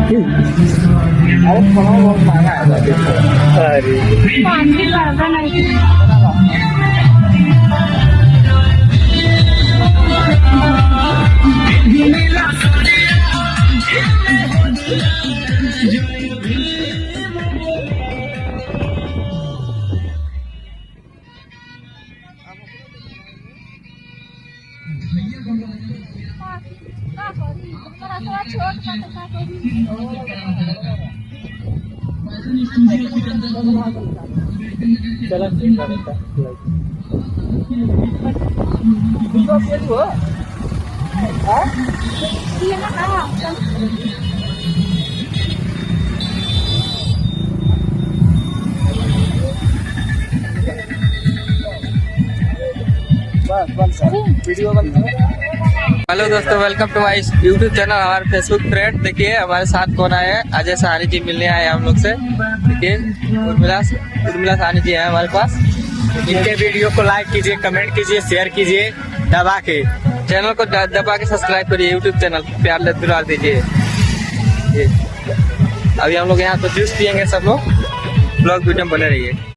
अरे थोड़ा बहुत महंगा है। अरे चलो ठीक है वीडियो बंद। हेलो दोस्तों, welcome to my YouTube channel, हमारे फेसबुक फ्रेंड। देखिए हमारे साथ कौन आए हैं, अजय सहानी जी मिलने आए हैं हम लोग से। देखिए उर्मिला सहानी जी है हमारे पास। इनके वीडियो को लाइक कीजिए, कमेंट कीजिए, शेयर कीजिए दबा के। चैनल को दबा के सब्सक्राइब करिए, यूट्यूब चैनल प्यार दुलार दीजिए। अभी हम लोग यहाँ तो जूस पियेंगे सब लोग, ब्लॉग वीडियो बने रहिए।